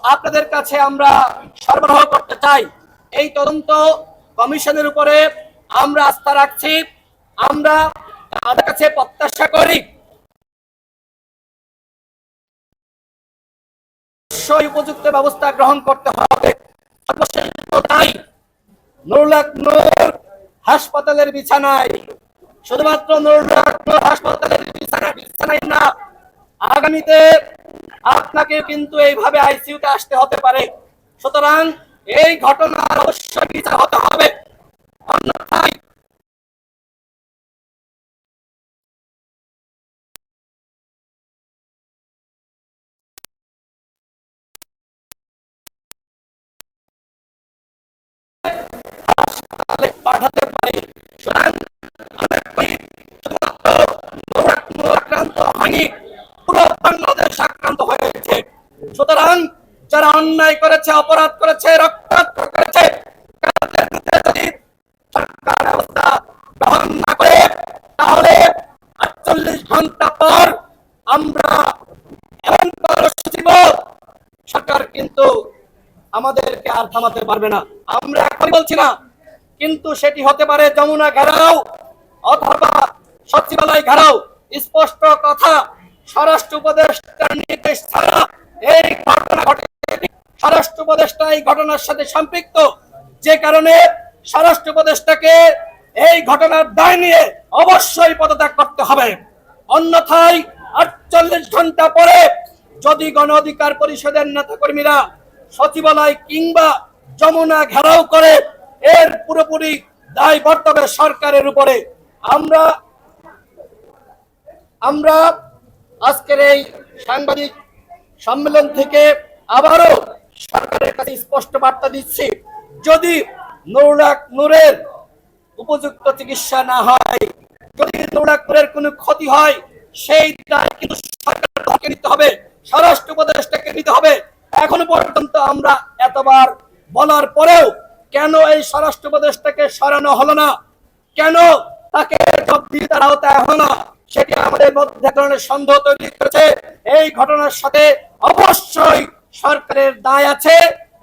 আপনাদের কাছে আমরা সরবরাহ করতে চাই। এই তদন্ত কমিশনের উপরে আমরা আস্থা রাখছি। আমরা তাদের কাছে প্রত্যাশা করি উপযুক্ত ব্যবস্থা গ্রহণ করতে হবে। সর্বশেষ তাই নুরুল হক নূর হাসপাতালের বিছানায়, শুধুমাত্র নুরুল হক নূর হাসপাতালের বিছানায় না, আগামীতে আপনাকে কিন্তু এইভাবে আইসিইউতে আসতে হতে পারে। সুতরাং এই ঘটনার অবশ্যই বিচার হতে হবে, অন্যথায় পাঠাতে পারে। আক্রান্ত হয়নি, পুরো বাংলাদেশ আক্রান্ত হয়েছে। সুতরাং যারা অন্যায় করেছে, অপরাধ করেছে, রক্তাক্ত করেছে, যদি সরকার ব্যবস্থা গ্রহণ না করে, তাহলে ৪৮ ঘন্টা পর আমরা এমন কর্মসূচি সরকার কিন্তু আমাদেরকে আর থামাতে পারবে না। আমরা এখন বলছি না, কিন্তু সেটি হতে পারে যমুনা ঘেরাও অথবা সচিবালয় ঘেরাও। স্পষ্ট কথা, স্বরাষ্ট্র উপদেষ্টার নির্দেশ ছাড়া এই ঘটনা ঘটে। স্বরাষ্ট্র উপদেষ্টা এই ঘটনার সাথে সম্পৃক্ত, যে কারণে স্বরাষ্ট্র উপদেষ্টাকে এই ঘটনার দায় নিয়ে অবশ্যই পদত্যাগ করতে হবে। অন্যথায় ৪৮ ঘন্টা পরে যদি গণ অধিকার পরিষদের নেতাকর্মীরা সচিবালয় কিংবা যমুনা ঘেরাও করে, এর পুরোপুরি দায় বর্তবে সরকারের উপরে। আমরা আজকের এই সাংবাদিক সম্মেলন থেকে আবারও সরকারের কাছে স্পষ্ট বার্তা দিচ্ছি, যদি নুরুল হক নূরের উপযুক্ত চিকিৎসা না হয়, যদি নুরুল হক নূরের কোনো ক্ষতি হয়, সেই দায় কিন্তু সরকারকে নিতে হবে, স্বরাষ্ট্র উপদেষ্টাকে নিতে হবে। এখনো পর্যন্ত আমরা এতবার বলার পরেও কেন এই স্বরাষ্ট্র উপদেষ্টাকে সরানো হলো না, কেন তাকে জবাবদিহিতার আওতায় হলো না, সেটি আমাদের মধ্যে ধরনের সন্দেহ তৈরি করেছে। এই ঘটনার সাথে অবশ্যই সরকারের দায় আছে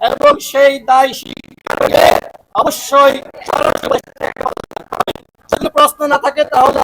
এবং সেই দায় স্বীকার করে অবশ্যই যদি প্রশ্ন না থাকে তাহলে